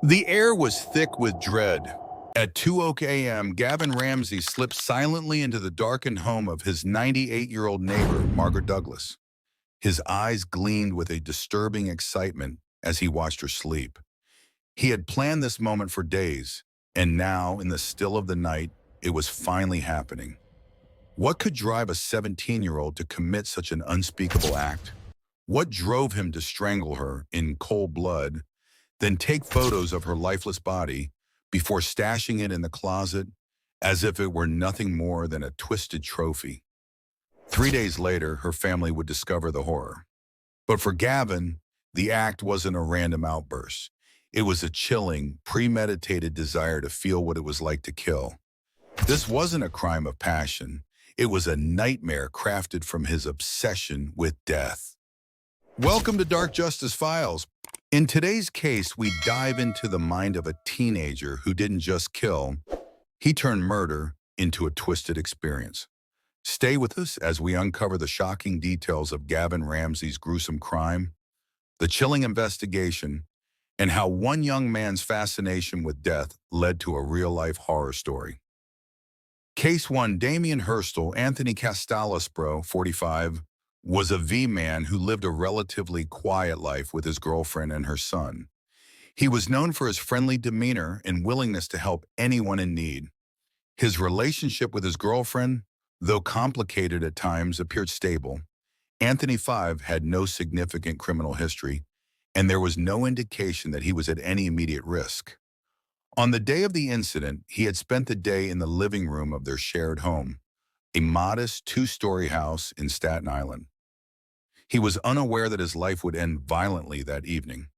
The air was thick with dread. At 2 a.m., Gavin Ramsey slipped silently into the darkened home of his 98-year-old neighbor, Margaret Douglas. His eyes gleamed with a disturbing excitement as he watched her sleep. He had planned this moment for days, and now, in the still of the night, it was finally happening. What could drive a 17-year-old to commit such an unspeakable act? What drove him to strangle her in cold blood, then take photos of her lifeless body before stashing it in the closet as if it were nothing more than a twisted trophy? 3 days later, her family would discover the horror. But for Gavin, the act wasn't a random outburst. It was a chilling, premeditated desire to feel what it was like to kill. This wasn't a crime of passion. It was a nightmare crafted from his obsession with death. Welcome to Dark Justice Files. In today's case, we dive into the mind of a teenager who didn't just kill, he turned murder into a twisted experience. Stay with us as we uncover the shocking details of Gavin Ramsey's gruesome crime, the chilling investigation, and how one young man's fascination with death led to a real-life horror story. Case 1. Damien Hurstel, Anthony Castalasbro, 45, was a V-man who lived a relatively quiet life with his girlfriend and her son. He was known for his friendly demeanor and willingness to help anyone in need. His relationship with his girlfriend, though complicated at times, appeared stable. Anthony 5 had no significant criminal history, and there was no indication that he was at any immediate risk. On the day of the incident, he had spent the day in the living room of their shared home, a modest two-story house in Staten Island. He was unaware that his life would end violently that evening.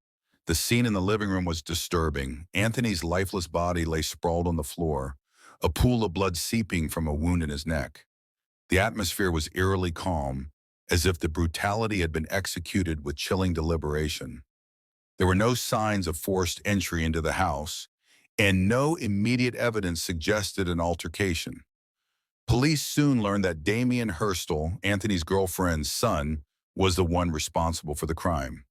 The scene in the living room was disturbing. Anthony's lifeless body lay sprawled on the floor, a pool of blood seeping from a wound in his neck. The atmosphere was eerily calm, as if the brutality had been executed with chilling deliberation. There were no signs of forced entry into the house, and no immediate evidence suggested an altercation. Police soon learned that Damien Hurstel, Anthony's girlfriend's son, was the one responsible for the crime.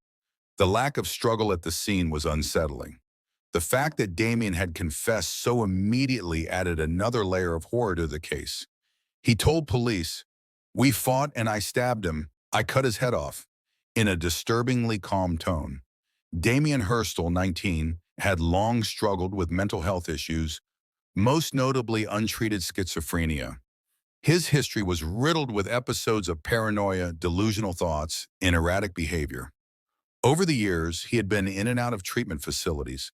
The lack of struggle at the scene was unsettling. The fact that Damien had confessed so immediately added another layer of horror to the case. He told police, "We fought and I stabbed him. I cut his head off," in a disturbingly calm tone. Damien Hurstel, 19, had long struggled with mental health issues, most notably untreated schizophrenia. His history was riddled with episodes of paranoia, delusional thoughts, and erratic behavior. Over the years, he had been in and out of treatment facilities,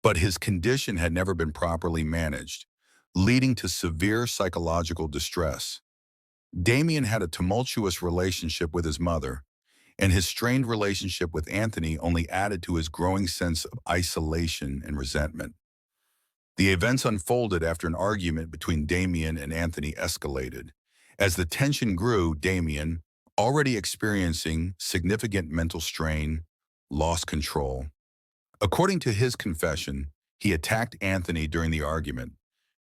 but his condition had never been properly managed, leading to severe psychological distress. Damien had a tumultuous relationship with his mother, and his strained relationship with Anthony only added to his growing sense of isolation and resentment. The events unfolded after an argument between Damien and Anthony escalated. As the tension grew, Damien, already experiencing significant mental strain, lost control. According to his confession, he attacked Anthony during the argument,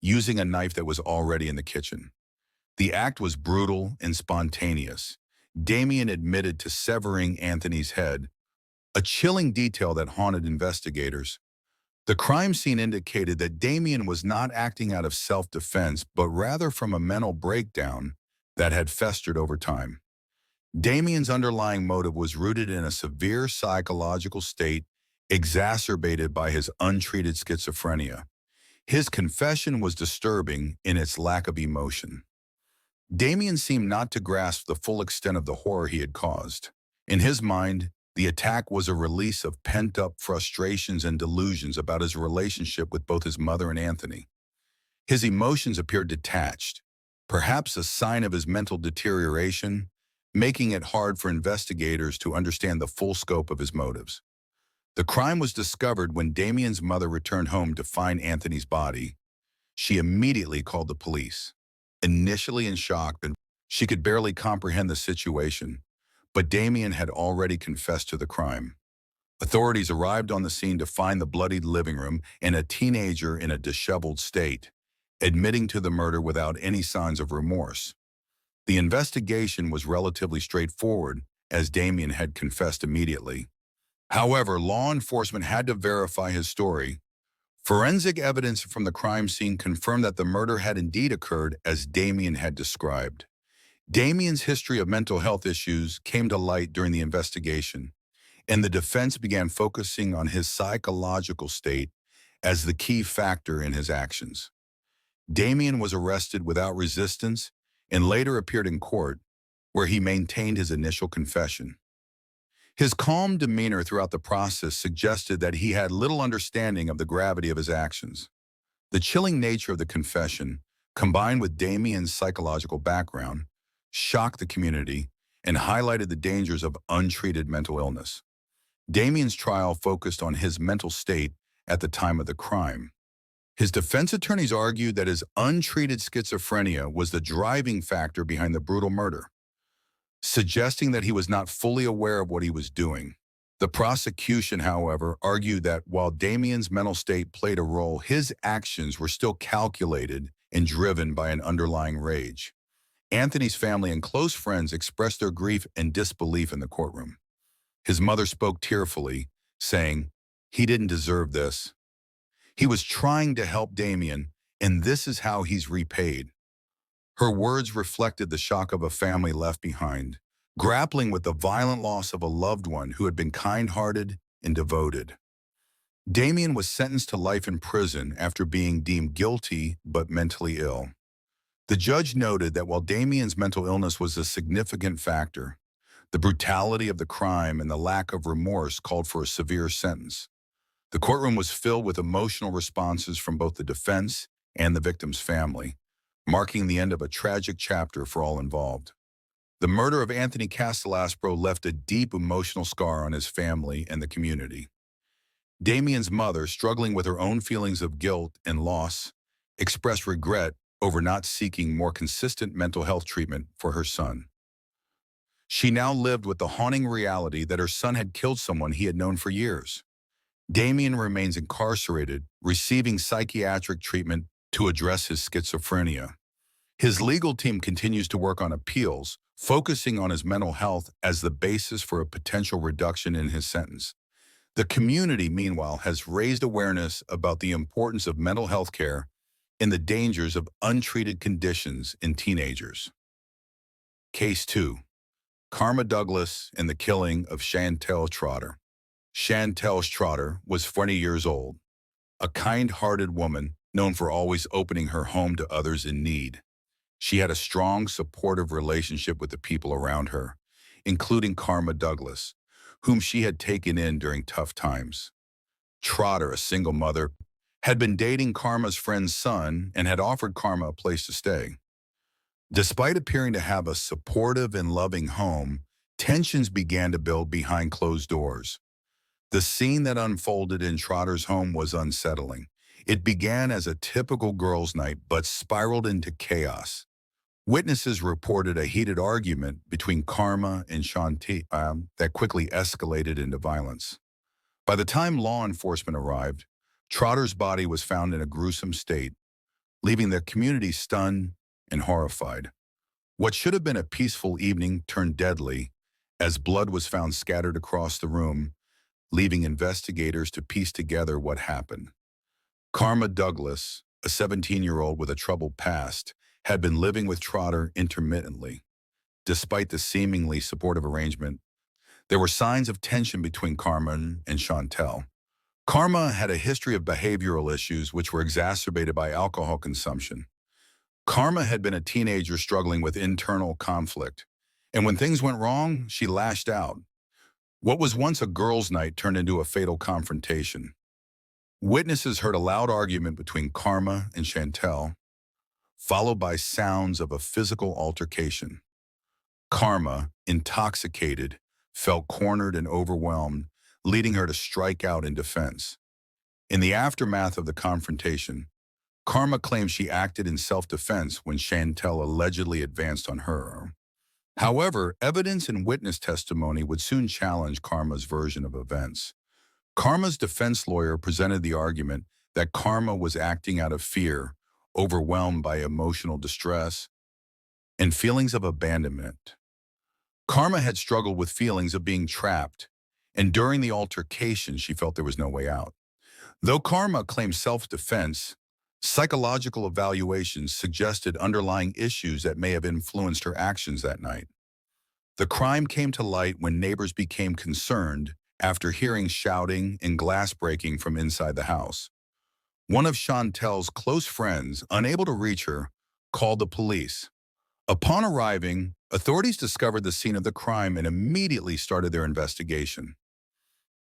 using a knife that was already in the kitchen. The act was brutal and spontaneous. Damien admitted to severing Anthony's head, a chilling detail that haunted investigators. The crime scene indicated that Damien was not acting out of self-defense, but rather from a mental breakdown that had festered over time. Damien's underlying motive was rooted in a severe psychological state exacerbated by his untreated schizophrenia. His confession was disturbing in its lack of emotion. Damien seemed not to grasp the full extent of the horror he had caused. In his mind, the attack was a release of pent-up frustrations and delusions about his relationship with both his mother and Anthony. His emotions appeared detached, perhaps a sign of his mental deterioration, making it hard for investigators to understand the full scope of his motives. The crime was discovered when Damien's mother returned home to find Anthony's body. She immediately called the police. Initially in shock, she could barely comprehend the situation, but Damien had already confessed to the crime. Authorities arrived on the scene to find the bloodied living room and a teenager in a disheveled state, admitting to the murder without any signs of remorse. The investigation was relatively straightforward, as Damien had confessed immediately. However, law enforcement had to verify his story. Forensic evidence from the crime scene confirmed that the murder had indeed occurred as Damien had described. Damien's history of mental health issues came to light during the investigation, and the defense began focusing on his psychological state as the key factor in his actions. Damien was arrested without resistance and later appeared in court, where he maintained his initial confession. His calm demeanor throughout the process suggested that he had little understanding of the gravity of his actions. The chilling nature of the confession, combined with Damien's psychological background, shocked the community and highlighted the dangers of untreated mental illness. Damien's trial focused on his mental state at the time of the crime. His defense attorneys argued that his untreated schizophrenia was the driving factor behind the brutal murder, suggesting that he was not fully aware of what he was doing. The prosecution, however, argued that while Damien's mental state played a role, his actions were still calculated and driven by an underlying rage. Anthony's family and close friends expressed their grief and disbelief in the courtroom. His mother spoke tearfully, saying, "He didn't deserve this. He was trying to help Damien, and this is how he's repaid." Her words reflected the shock of a family left behind, grappling with the violent loss of a loved one who had been kind-hearted and devoted. Damien was sentenced to life in prison after being deemed guilty but mentally ill. The judge noted that while Damien's mental illness was a significant factor, the brutality of the crime and the lack of remorse called for a severe sentence. The courtroom was filled with emotional responses from both the defense and the victim's family, marking the end of a tragic chapter for all involved. The murder of Anthony Castellastro left a deep emotional scar on his family and the community. Damien's mother, struggling with her own feelings of guilt and loss, expressed regret over not seeking more consistent mental health treatment for her son. She now lived with the haunting reality that her son had killed someone he had known for years. Damien remains incarcerated, receiving psychiatric treatment to address his schizophrenia. His legal team continues to work on appeals, focusing on his mental health as the basis for a potential reduction in his sentence. The community, meanwhile, has raised awareness about the importance of mental health care and the dangers of untreated conditions in teenagers. Case 2. Karma Douglas and the killing of Chantel Trotter. Chantel Trotter was 20 years old, a kind-hearted woman known for always opening her home to others in need. She had a strong, supportive relationship with the people around her, including Karma Douglas, whom she had taken in during tough times. Trotter, a single mother, had been dating Karma's friend's son and had offered Karma a place to stay. Despite appearing to have a supportive and loving home, tensions began to build behind closed doors. The scene that unfolded in Trotter's home was unsettling. It began as a typical girls' night, but spiraled into chaos. Witnesses reported a heated argument between Karma and Chantel that quickly escalated into violence. By the time law enforcement arrived, Trotter's body was found in a gruesome state, leaving the community stunned and horrified. What should have been a peaceful evening turned deadly as blood was found scattered across the room, leaving investigators to piece together what happened. Karma Douglas, a 17-year-old with a troubled past, had been living with Trotter intermittently. Despite the seemingly supportive arrangement, there were signs of tension between Karma and Chantel. Karma had a history of behavioral issues which were exacerbated by alcohol consumption. Karma had been a teenager struggling with internal conflict, and when things went wrong, she lashed out. What was once a girls' night turned into a fatal confrontation. Witnesses heard a loud argument between Karma and Chantel, followed by sounds of a physical altercation. Karma, intoxicated, felt cornered and overwhelmed, leading her to strike out in defense. In the aftermath of the confrontation, Karma claimed she acted in self-defense when Chantel allegedly advanced on her. However, evidence and witness testimony would soon challenge Karma's version of events. Karma's defense lawyer presented the argument that Karma was acting out of fear, overwhelmed by emotional distress and feelings of abandonment. Karma had struggled with feelings of being trapped and during the altercation, she felt there was no way out. Though Karma claimed self-defense, psychological evaluations suggested underlying issues that may have influenced her actions that night. The crime came to light when neighbors became concerned after hearing shouting and glass breaking from inside the house. One of Chantel's close friends, unable to reach her, called the police. Upon arriving, authorities discovered the scene of the crime and immediately started their investigation.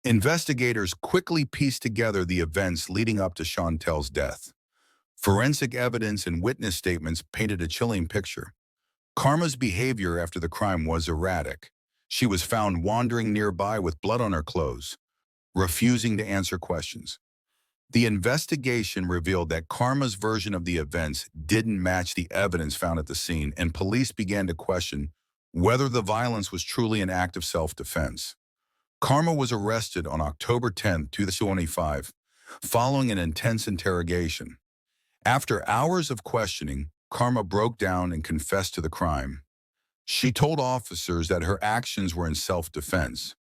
Investigators quickly pieced together the events leading up to Chantel's death. Forensic evidence and witness statements painted a chilling picture. Karma's behavior after the crime was erratic. She was found wandering nearby with blood on her clothes, refusing to answer questions. The investigation revealed that Karma's version of the events didn't match the evidence found at the scene, and police began to question whether the violence was truly an act of self-defense. Karma was arrested on October 10, 2025, following an intense interrogation. After hours of questioning, Karma broke down and confessed to the crime. She told officers that her actions were in self-defense,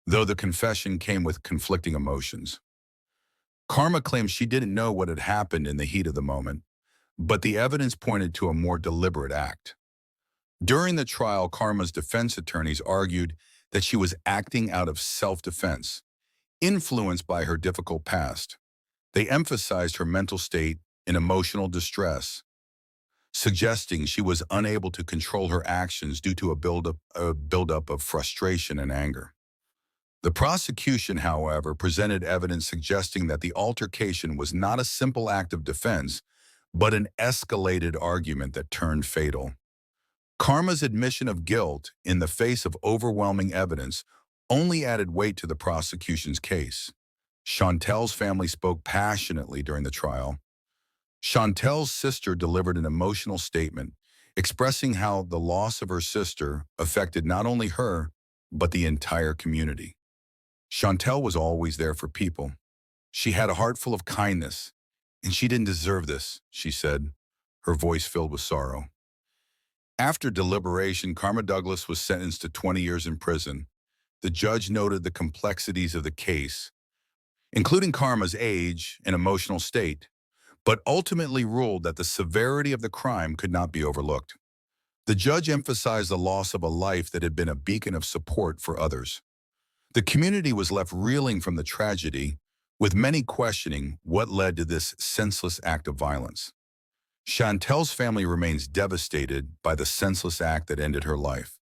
though the confession came with conflicting emotions. Karma claims she didn't know what had happened in the heat of the moment, but the evidence pointed to a more deliberate act. During the trial, Karma's defense attorneys argued that she was acting out of self-defense, influenced by her difficult past. They emphasized her mental state and emotional distress, suggesting she was unable to control her actions due to a buildup of frustration and anger. The prosecution, however, presented evidence suggesting that the altercation was not a simple act of defense, but an escalated argument that turned fatal. Karma's admission of guilt in the face of overwhelming evidence only added weight to the prosecution's case. Chantel's family spoke passionately during the trial. Chantel's sister delivered an emotional statement, expressing how the loss of her sister affected not only her, but the entire community. Chantel was always there for people. She had a heart full of kindness, and she didn't deserve this, she said, her voice filled with sorrow. After deliberation, Karma Douglas was sentenced to 20 years in prison. The judge noted the complexities of the case, including Karma's age and emotional state, but ultimately ruled that the severity of the crime could not be overlooked. The judge emphasized the loss of a life that had been a beacon of support for others. The community was left reeling from the tragedy, with many questioning what led to this senseless act of violence. Chantel's family remains devastated by the senseless act that ended her life.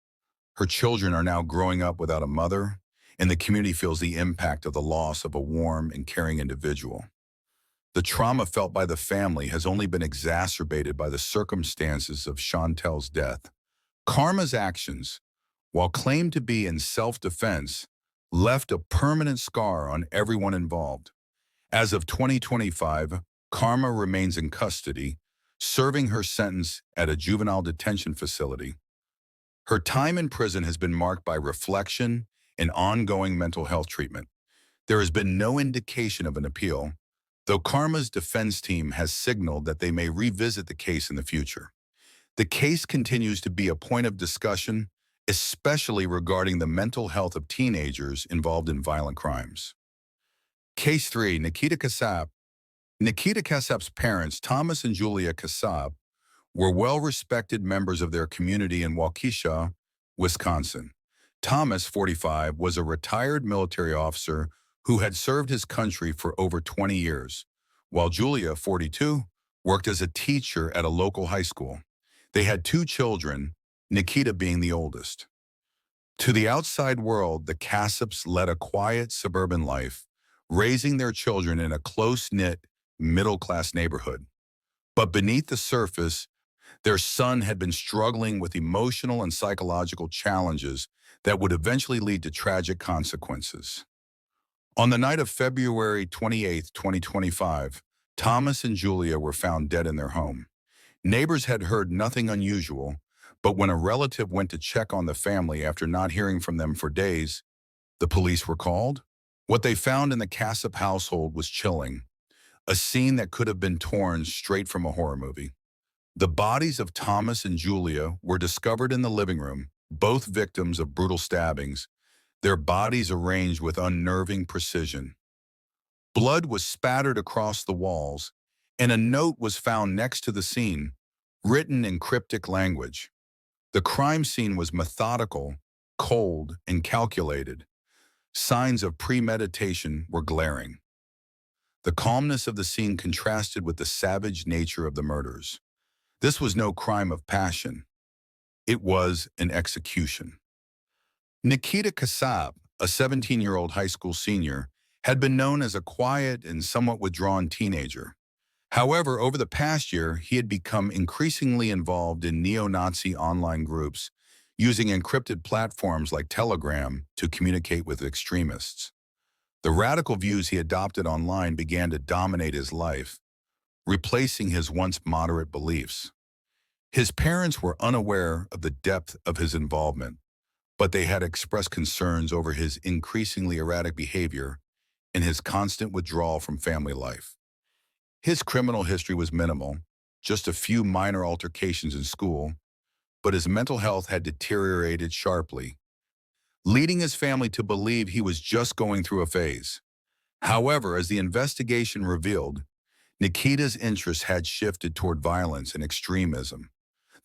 Her children are now growing up without a mother, and the community feels the impact of the loss of a warm and caring individual. The trauma felt by the family has only been exacerbated by the circumstances of Chantel's death. Karma's actions, while claimed to be in self-defense, left a permanent scar on everyone involved. As of 2025, Karma remains in custody, serving her sentence at a juvenile detention facility. Her time in prison has been marked by reflection and ongoing mental health treatment. There has been no indication of an appeal, though Karma's defense team has signaled that they may revisit the case in the future. The case continues to be a point of discussion, especially regarding the mental health of teenagers involved in violent crimes. Case 3, Nikita Kasab. Nikita Kasab's parents, Thomas and Julia Kasab, were well-respected members of their community in Waukesha, Wisconsin. Thomas, 45, was a retired military officer who had served his country for over 20 years, while Julia, 42, worked as a teacher at a local high school. They had 2 children, Nikita being the oldest. To the outside world, the Kasabs led a quiet suburban life, raising their children in a close-knit, middle-class neighborhood. But beneath the surface, their son had been struggling with emotional and psychological challenges that would eventually lead to tragic consequences. On the night of February 28, 2025, Thomas and Julia were found dead in their home. Neighbors had heard nothing unusual, but when a relative went to check on the family after not hearing from them for days, the police were called. What they found in the Kasab household was chilling, a scene that could have been torn straight from a horror movie. The bodies of Thomas and Julia were discovered in the living room, both victims of brutal stabbings. their bodies arranged with unnerving precision. Blood was spattered across the walls, and a note was found next to the scene, written in cryptic language. The crime scene was methodical, cold, and calculated. Signs of premeditation were glaring. The calmness of the scene contrasted with the savage nature of the murders. This was no crime of passion. It was an execution. Nikita Kasab, a 17-year-old high school senior, had been known as a quiet and somewhat withdrawn teenager. However, over the past year, he had become increasingly involved in neo-Nazi online groups, using encrypted platforms like Telegram to communicate with extremists. The radical views he adopted online began to dominate his life, replacing his once moderate beliefs. His parents were unaware of the depth of his involvement, but they had expressed concerns over his increasingly erratic behavior and his constant withdrawal from family life. His criminal history was minimal, just a few minor altercations in school, but his mental health had deteriorated sharply, leading his family to believe he was just going through a phase. However, as the investigation revealed, Nikita's interests had shifted toward violence and extremism.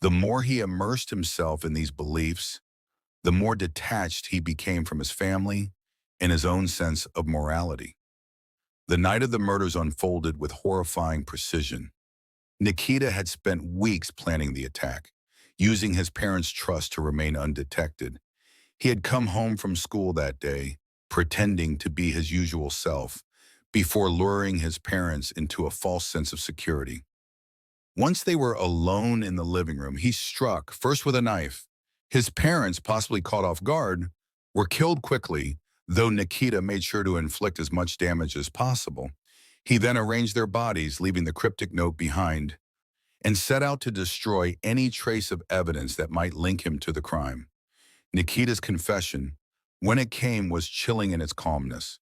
The more he immersed himself in these beliefs, the more detached he became from his family and his own sense of morality. The night of the murders unfolded with horrifying precision. Nikita had spent weeks planning the attack, using his parents' trust to remain undetected. He had come home from school that day, pretending to be his usual self, before luring his parents into a false sense of security. Once they were alone in the living room, he struck, first with a knife. His parents, possibly caught off guard, were killed quickly, though Nikita made sure to inflict as much damage as possible. He then arranged their bodies, leaving the cryptic note behind, and set out to destroy any trace of evidence that might link him to the crime. Nikita's confession, when it came, was chilling in its calmness.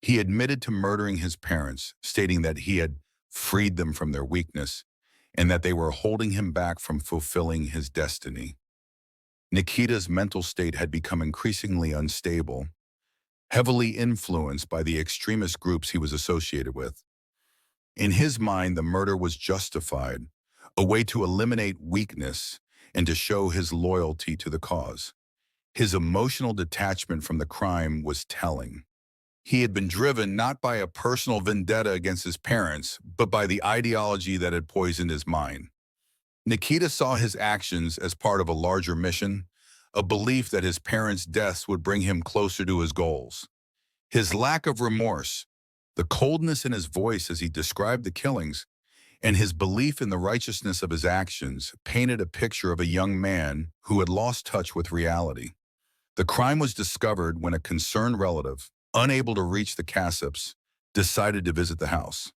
He admitted to murdering his parents, stating that he had freed them from their weakness and that they were holding him back from fulfilling his destiny. Nikita's mental state had become increasingly unstable, heavily influenced by the extremist groups he was associated with. In his mind, the murder was justified, a way to eliminate weakness and to show his loyalty to the cause. His emotional detachment from the crime was telling. He had been driven not by a personal vendetta against his parents, but by the ideology that had poisoned his mind. Nikita saw his actions as part of a larger mission, a belief that his parents' deaths would bring him closer to his goals. His lack of remorse, the coldness in his voice as he described the killings, and his belief in the righteousness of his actions painted a picture of a young man who had lost touch with reality. The crime was discovered when a concerned relative, unable to reach the Kasabs, decided to visit the house.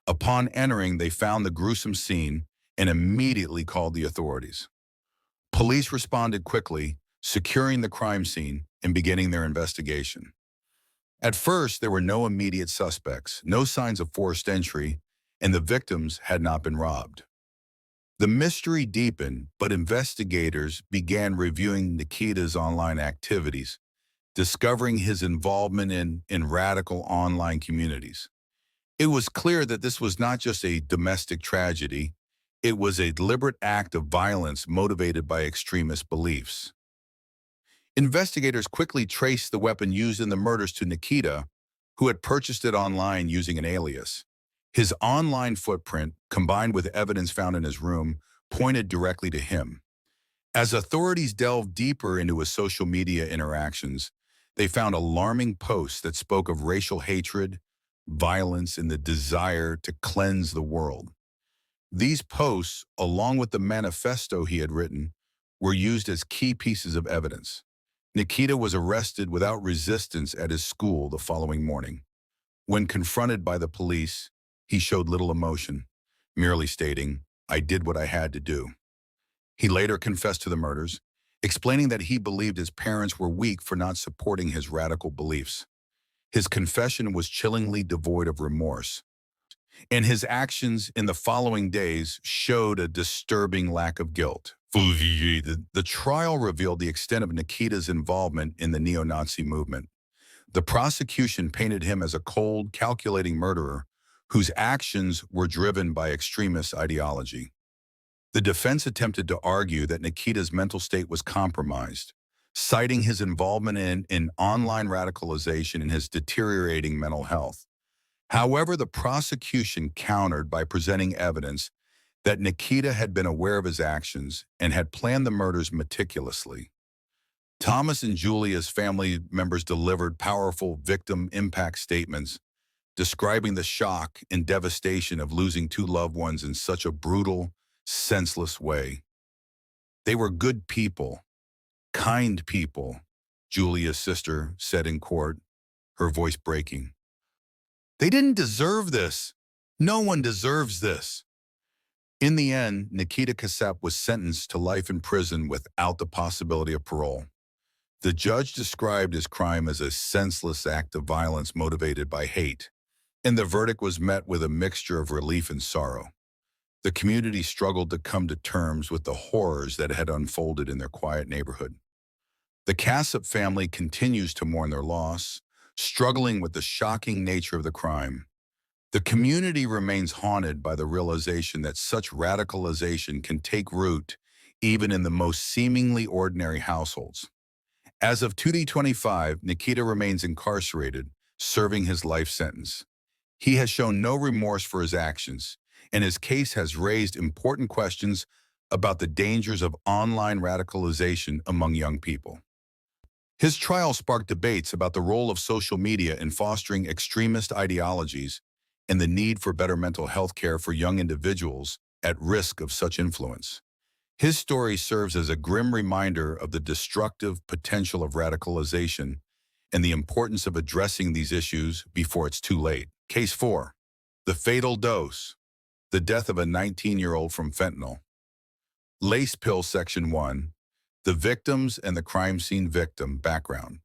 Upon entering, they found the gruesome scene and immediately called the authorities. Police responded quickly, securing the crime scene and beginning their investigation. At first, there were no immediate suspects, no signs of forced entry, and the victims had not been robbed. The mystery deepened, but investigators began reviewing Nikita's online activities, discovering his involvement in radical online communities. It was clear that this was not just a domestic tragedy, it was a deliberate act of violence motivated by extremist beliefs. Investigators quickly traced the weapon used in the murders to Nikita, who had purchased it online using an alias. His online footprint, combined with evidence found in his room, pointed directly to him. As authorities delved deeper into his social media interactions, they found alarming posts that spoke of racial hatred, violence, and the desire to cleanse the world. These posts, along with the manifesto he had written, were used as key pieces of evidence. Nikita was arrested without resistance at his school the following morning. When confronted by the police, he showed little emotion, merely stating, "I did what I had to do." He later confessed to the murders, explaining that he believed his parents were weak for not supporting his radical beliefs. His confession was chillingly devoid of remorse, and his actions in the following days showed a disturbing lack of guilt. The trial revealed the extent of Nikita's involvement in the neo-Nazi movement. The prosecution painted him as a cold, calculating murderer whose actions were driven by extremist ideology. The defense attempted to argue that Nikita's mental state was compromised, citing his involvement in online radicalization and his deteriorating mental health. However, the prosecution countered by presenting evidence that Nikita had been aware of his actions and had planned the murders meticulously. Thomas and Julia's family members delivered powerful victim impact statements describing the shock and devastation of losing two loved ones in such a brutal, senseless way. They were good people, kind people, Julia's sister said in court, her voice breaking. They didn't deserve this. No one deserves this. In the end, Nikita Kasep was sentenced to life in prison without the possibility of parole. The judge described his crime as a senseless act of violence motivated by hate, and the verdict was met with a mixture of relief and sorrow. The community struggled to come to terms with the horrors that had unfolded in their quiet neighborhood. The Kasep family continues to mourn their loss, struggling with the shocking nature of the crime. The community remains haunted by the realization that such radicalization can take root even in the most seemingly ordinary households. As of 2025, Nikita remains incarcerated, serving his life sentence. He has shown no remorse for his actions, and his case has raised important questions about the dangers of online radicalization among young people. His trial sparked debates about the role of social media in fostering extremist ideologies and the need for better mental health care for young individuals at risk of such influence. His story serves as a grim reminder of the destructive potential of radicalization and the importance of addressing these issues before it's too late. Case 4. The Fatal Dose. The Death of a 19-year-old from Fentanyl. Lace Pill Section 1. The Victims and the Crime Scene Victim Background.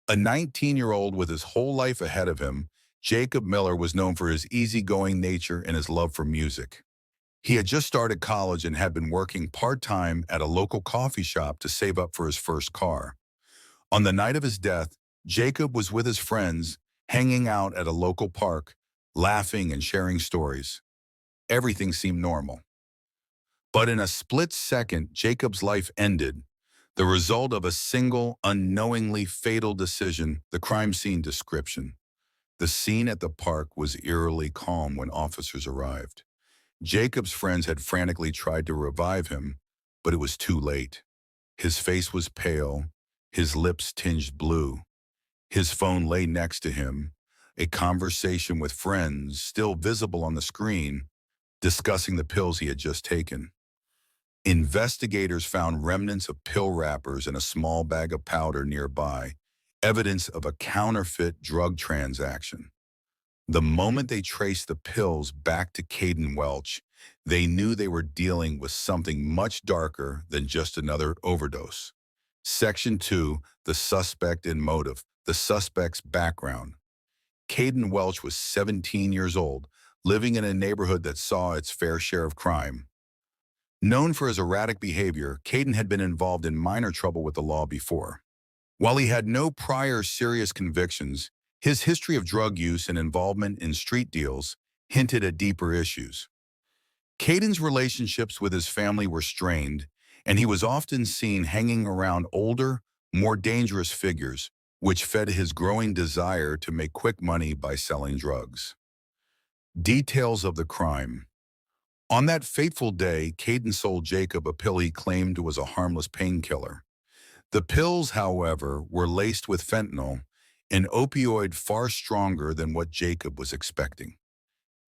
A 19-year-old with his whole life ahead of him, Jacob Miller was known for his easygoing nature and his love for music. He had just started college and had been working part-time at a local coffee shop to save up for his first car. On the night of his death, Jacob was with his friends, hanging out at a local park, laughing and sharing stories. Everything seemed normal. But in a split second, Jacob's life ended, the result of a single, unknowingly fatal decision. The crime scene description. The scene at the park was eerily calm when officers arrived. Jacob's friends had frantically tried to revive him, but it was too late. His face was pale, his lips tinged blue. His phone lay next to him, a conversation with friends still visible on the screen, discussing the pills he had just taken. Investigators found remnants of pill wrappers and a small bag of powder nearby, evidence of a counterfeit drug transaction. The moment they traced the pills back to Caden Welch, they knew they were dealing with something much darker than just another overdose. Section 2. The Suspect and Motive. The suspect's background. Caden Welch was 17 years old, living in a neighborhood that saw its fair share of crime. Known for his erratic behavior, Caden had been involved in minor trouble with the law before. While he had no prior serious convictions, his history of drug use and involvement in street deals hinted at deeper issues. Caden's relationships with his family were strained, and he was often seen hanging around older, more dangerous figures, which fed his growing desire to make quick money by selling drugs. Details of the crime. On that fateful day, Caden sold Jacob a pill he claimed was a harmless painkiller. The pills, however, were laced with fentanyl, an opioid far stronger than what Jacob was expecting.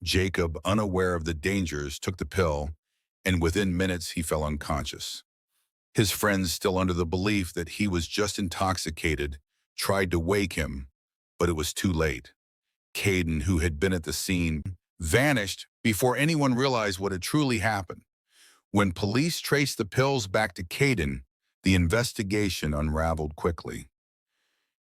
Jacob, unaware of the dangers, took the pill, and within minutes he fell unconscious. His friends, still under the belief that he was just intoxicated, tried to wake him, but it was too late. Caden, who had been at the scene, vanished before anyone realized what had truly happened. When police traced the pills back to Caden, the investigation unraveled quickly.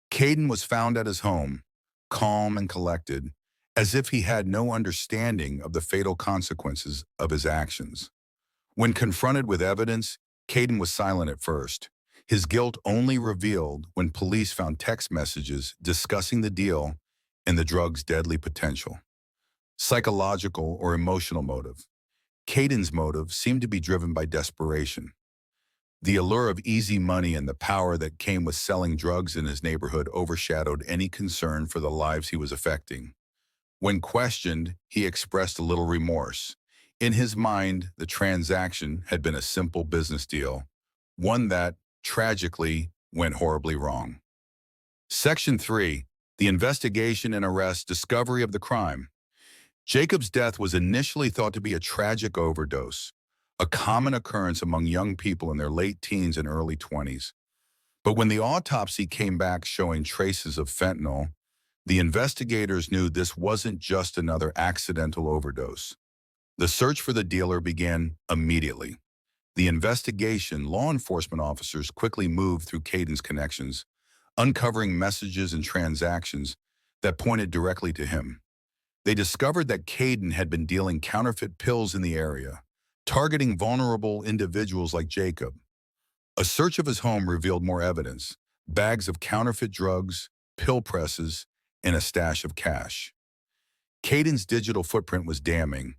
Caden was found at his home, calm and collected, as if he had no understanding of the fatal consequences of his actions. When confronted with evidence, Caden was silent at first, his guilt only revealed when police found text messages discussing the deal and the drug's deadly potential. Psychological or emotional motive. Caden's motive seemed to be driven by desperation. The allure of easy money and the power that came with selling drugs in his neighborhood overshadowed any concern for the lives he was affecting. When questioned, he expressed a little remorse. In his mind, the transaction had been a simple business deal, one that, tragically, went horribly wrong. Section 3. The investigation and arrest discovery of the crime. Jacob's death was initially thought to be a tragic overdose, a common occurrence among young people in their late teens and early 20s. But when the autopsy came back showing traces of fentanyl, the investigators knew this wasn't just another accidental overdose. The search for the dealer began immediately. The investigation, law enforcement officers quickly moved through Caden's connections, uncovering messages and transactions that pointed directly to him. They discovered that Caden had been dealing counterfeit pills in the area, targeting vulnerable individuals like Jacob. A search of his home revealed more evidence: bags of counterfeit drugs, pill presses, and a stash of cash. Caden's digital footprint was damning,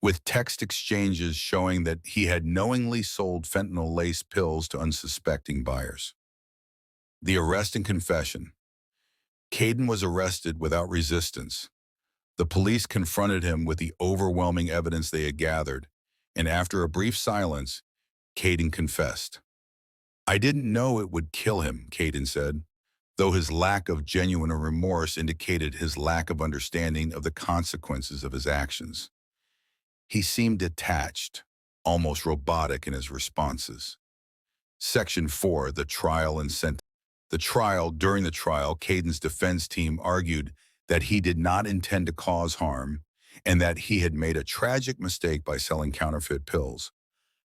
with text exchanges showing that he had knowingly sold fentanyl-laced pills to unsuspecting buyers. The arrest and confession. Caden was arrested without resistance. The police confronted him with the overwhelming evidence they had gathered, and after a brief silence, Caden confessed. "I didn't know it would kill him," Caden said, though his lack of genuine remorse indicated his lack of understanding of the consequences of his actions. He seemed detached, almost robotic in his responses. Section 4. The trial and sentence. During the trial, Caden's defense team argued that he did not intend to cause harm and that he had made a tragic mistake by selling counterfeit pills.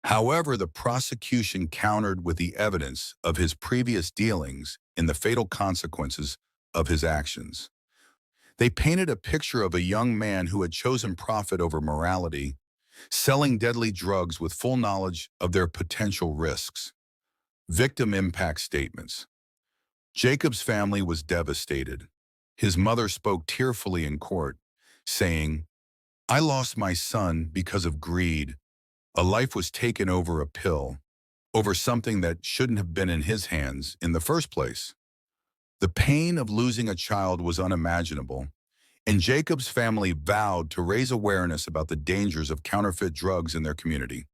However, the prosecution countered with the evidence of his previous dealings and the fatal consequences of his actions. They painted a picture of a young man who had chosen profit over morality, selling deadly drugs with full knowledge of their potential risks. Victim impact statements. Jacob's family was devastated. His mother spoke tearfully in court, saying, "I lost my son because of greed. A life was taken over a pill, over something that shouldn't have been in his hands in the first place." The pain of losing a child was unimaginable, and Jacob's family vowed to raise awareness about the dangers of counterfeit drugs in their community.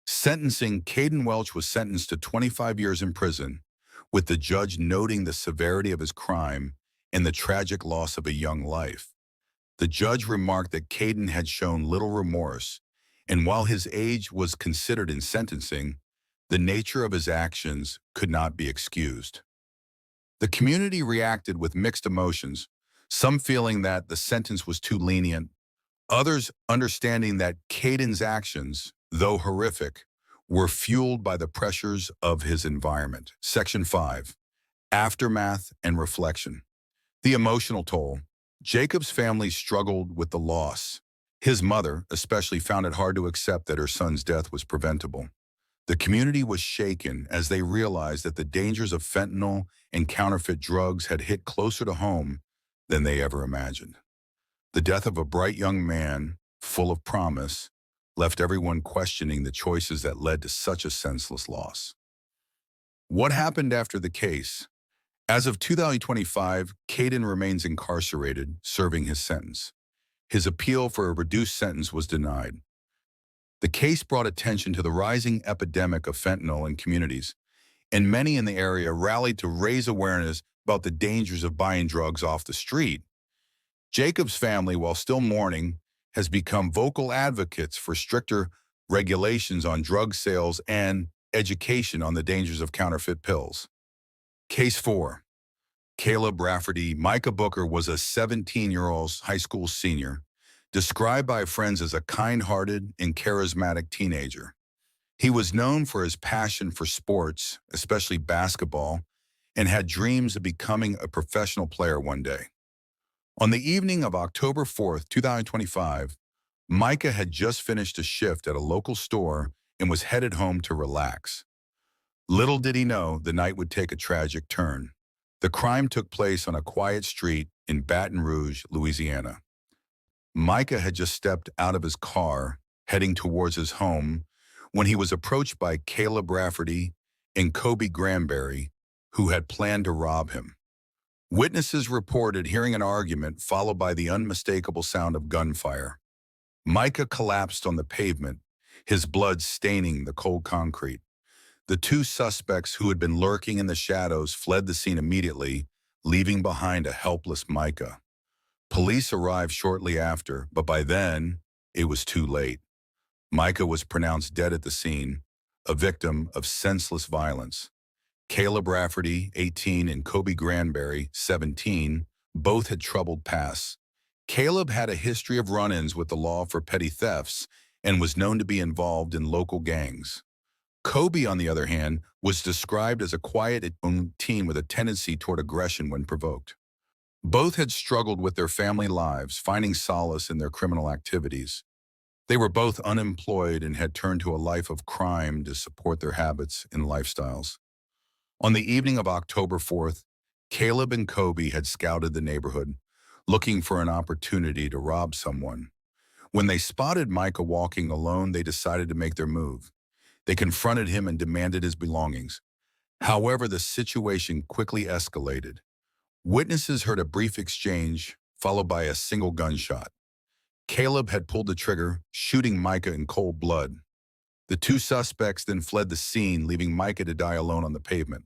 Sentencing. Caden Welch was sentenced to 25 years in prison, with the judge noting the severity of his crime and the tragic loss of a young life. The judge remarked that Caden had shown little remorse, and while his age was considered in sentencing, the nature of his actions could not be excused. The community reacted with mixed emotions, some feeling that the sentence was too lenient, others understanding that Caden's actions, though horrific, were fueled by the pressures of his environment. Section 5. Aftermath and reflection. The emotional toll. Jacob's family struggled with the loss. His mother, especially, found it hard to accept that her son's death was preventable. The community was shaken as they realized that the dangers of fentanyl and counterfeit drugs had hit closer to home than they ever imagined. The death of a bright young man, full of promise, left everyone questioning the choices that led to such a senseless loss. What happened after the case? As of 2025, Caden remains incarcerated, serving his sentence. His appeal for a reduced sentence was denied. The case brought attention to the rising epidemic of fentanyl in communities, and many in the area rallied to raise awareness about the dangers of buying drugs off the street. Jacob's family, while still mourning, has become vocal advocates for stricter regulations on drug sales and education on the dangers of counterfeit pills. Case 4. Caleb Rafferty. Micah Booker was a 17-year-old high school senior, described by friends as a kind-hearted and charismatic teenager. He was known for his passion for sports, especially basketball, and had dreams of becoming a professional player one day. On the evening of October 4th, 2025, Micah had just finished a shift at a local store and was headed home to relax. Little did he know the night would take a tragic turn. The crime took place on a quiet street in Baton Rouge, Louisiana. Micah had just stepped out of his car, heading towards his home, when he was approached by Caleb Rafferty and Kobe Granberry, who had planned to rob him. Witnesses reported hearing an argument followed by the unmistakable sound of gunfire. Micah collapsed on the pavement, his blood staining the cold concrete. The two suspects who had been lurking in the shadows fled the scene immediately, leaving behind a helpless Micah. Police arrived shortly after, but by then, it was too late. Micah was pronounced dead at the scene, a victim of senseless violence. Caleb Rafferty, 18, and Kobe Granberry, 17, both had troubled pasts. Caleb had a history of run-ins with the law for petty thefts and was known to be involved in local gangs. Kobe, on the other hand, was described as a quiet teen with a tendency toward aggression when provoked. Both had struggled with their family lives, finding solace in their criminal activities. They were both unemployed and had turned to a life of crime to support their habits and lifestyles. On the evening of October 4th, Caleb and Kobe had scouted the neighborhood, looking for an opportunity to rob someone. When they spotted Micah walking alone, they decided to make their move. They confronted him and demanded his belongings. However, the situation quickly escalated. Witnesses heard a brief exchange, followed by a single gunshot. Caleb had pulled the trigger, shooting Micah in cold blood. The two suspects then fled the scene, leaving Micah to die alone on the pavement.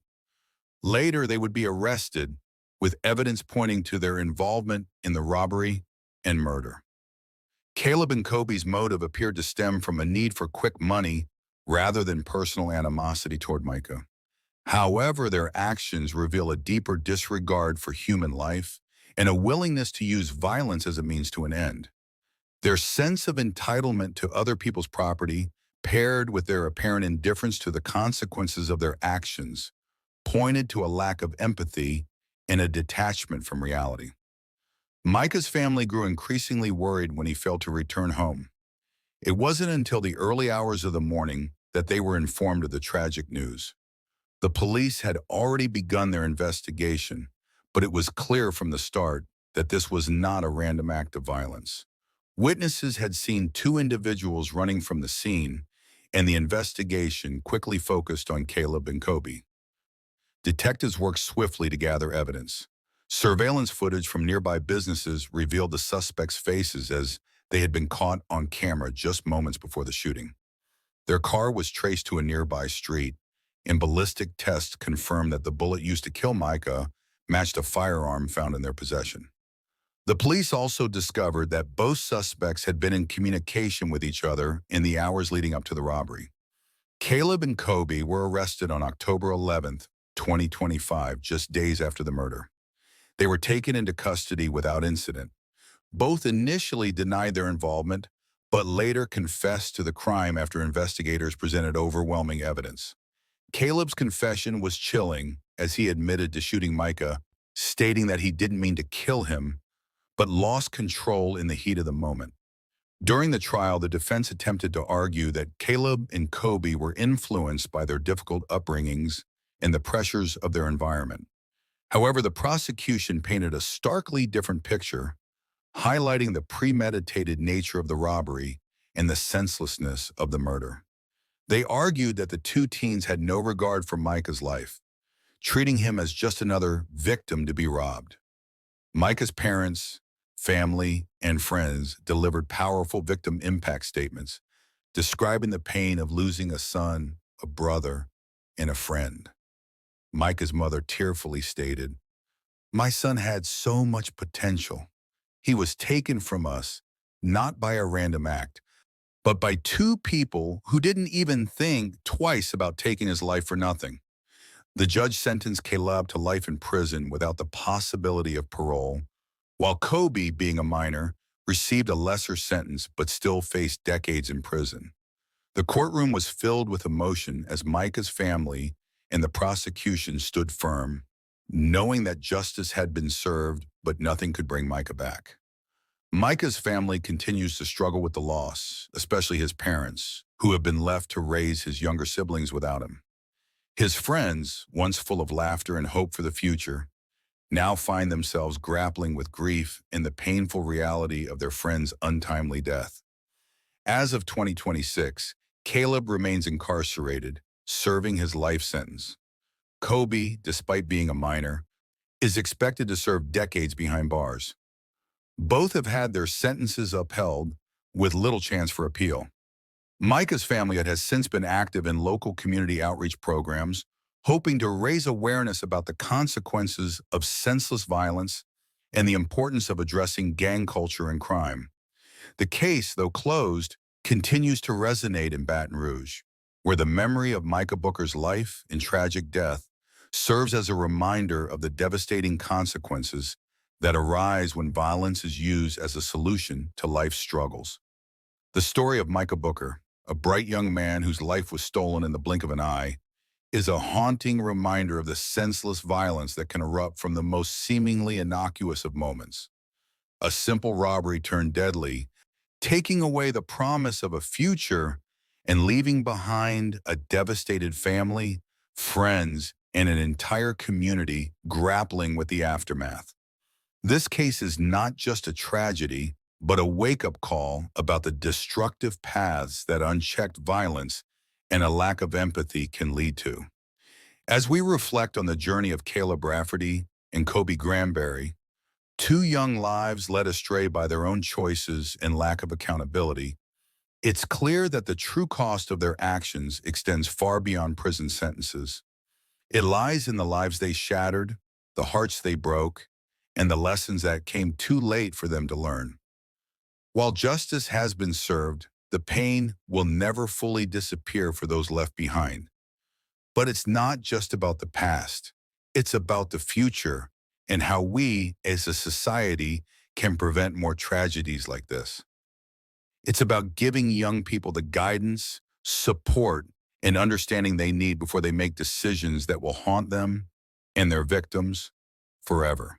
Later, they would be arrested, with evidence pointing to their involvement in the robbery and murder. Caleb and Kobe's motive appeared to stem from a need for quick money rather than personal animosity toward Micah. However, their actions reveal a deeper disregard for human life and a willingness to use violence as a means to an end. Their sense of entitlement to other people's property, paired with their apparent indifference to the consequences of their actions, pointed to a lack of empathy and a detachment from reality. Micah's family grew increasingly worried when he failed to return home. It wasn't until the early hours of the morning that they were informed of the tragic news. The police had already begun their investigation, but it was clear from the start that this was not a random act of violence. Witnesses had seen two individuals running from the scene, and the investigation quickly focused on Caleb and Kobe. Detectives worked swiftly to gather evidence. Surveillance footage from nearby businesses revealed the suspects' faces as they had been caught on camera just moments before the shooting. Their car was traced to a nearby street, and ballistic tests confirmed that the bullet used to kill Micah matched a firearm found in their possession. The police also discovered that both suspects had been in communication with each other in the hours leading up to the robbery. Caleb and Kobe were arrested on October 11th, 2025, just days after the murder. They were taken into custody without incident. Both initially denied their involvement, but later confessed to the crime after investigators presented overwhelming evidence. Caleb's confession was chilling as he admitted to shooting Micah, stating that he didn't mean to kill him, but lost control in the heat of the moment. During the trial, the defense attempted to argue that Caleb and Kobe were influenced by their difficult upbringings and the pressures of their environment. However, the prosecution painted a starkly different picture, highlighting the premeditated nature of the robbery and the senselessness of the murder. They argued that the two teens had no regard for Micah's life, treating him as just another victim to be robbed. Micah's parents, family, and friends delivered powerful victim impact statements, describing the pain of losing a son, a brother, and a friend. Micah's mother tearfully stated, "My son had so much potential. He was taken from us, not by a random act, but by two people who didn't even think twice about taking his life for nothing." The judge sentenced Caleb to life in prison without the possibility of parole, while Kobe, being a minor, received a lesser sentence but still faced decades in prison. The courtroom was filled with emotion as Micah's family and the prosecution stood firm, knowing that justice had been served but nothing could bring Micah back. Micah's family continues to struggle with the loss, especially his parents, who have been left to raise his younger siblings without him. His friends, once full of laughter and hope for the future, now find themselves grappling with grief and the painful reality of their friend's untimely death. As of 2026, Caleb remains incarcerated, serving his life sentence. Kobe, despite being a minor, is expected to serve decades behind bars. Both have had their sentences upheld with little chance for appeal. Micah's family has since been active in local community outreach programs, hoping to raise awareness about the consequences of senseless violence and the importance of addressing gang culture and crime. The case, though closed, continues to resonate in Baton Rouge, where the memory of Micah Booker's life and tragic death serves as a reminder of the devastating consequences that arise when violence is used as a solution to life's struggles. The story of Micah Booker, a bright young man whose life was stolen in the blink of an eye, is a haunting reminder of the senseless violence that can erupt from the most seemingly innocuous of moments. A simple robbery turned deadly, taking away the promise of a future and leaving behind a devastated family, friends, and an entire community grappling with the aftermath. This case is not just a tragedy, but a wake-up call about the destructive paths that unchecked violence and a lack of empathy can lead to. As we reflect on the journey of Caleb Rafferty and Kobe Granberry, two young lives led astray by their own choices and lack of accountability, it's clear that the true cost of their actions extends far beyond prison sentences. It lies in the lives they shattered, the hearts they broke, and the lessons that came too late for them to learn. While justice has been served, the pain will never fully disappear for those left behind. But it's not just about the past. It's about the future and how we, as a society, can prevent more tragedies like this. It's about giving young people the guidance, support, and understanding they need before they make decisions that will haunt them and their victims forever.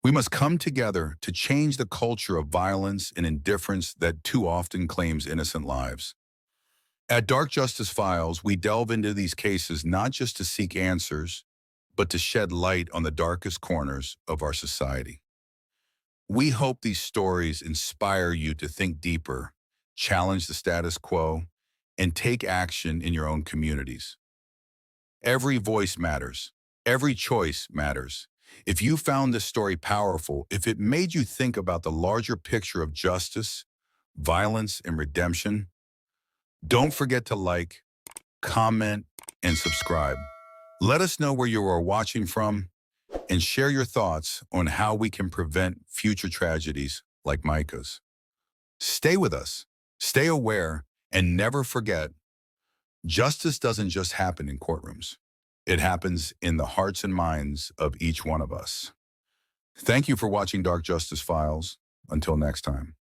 We must come together to change the culture of violence and indifference that too often claims innocent lives. At Dark Justice Files, we delve into these cases not just to seek answers, but to shed light on the darkest corners of our society. We hope these stories inspire you to think deeper, challenge the status quo, and take action in your own communities. Every voice matters. Every choice matters. If you found this story powerful, if it made you think about the larger picture of justice, violence, and redemption, don't forget to like, comment, and subscribe. Let us know where you are watching from and share your thoughts on how we can prevent future tragedies like Micah's. Stay with us, stay aware, and never forget, justice doesn't just happen in courtrooms. It happens in the hearts and minds of each one of us. Thank you for watching Dark Justice Files. Until next time.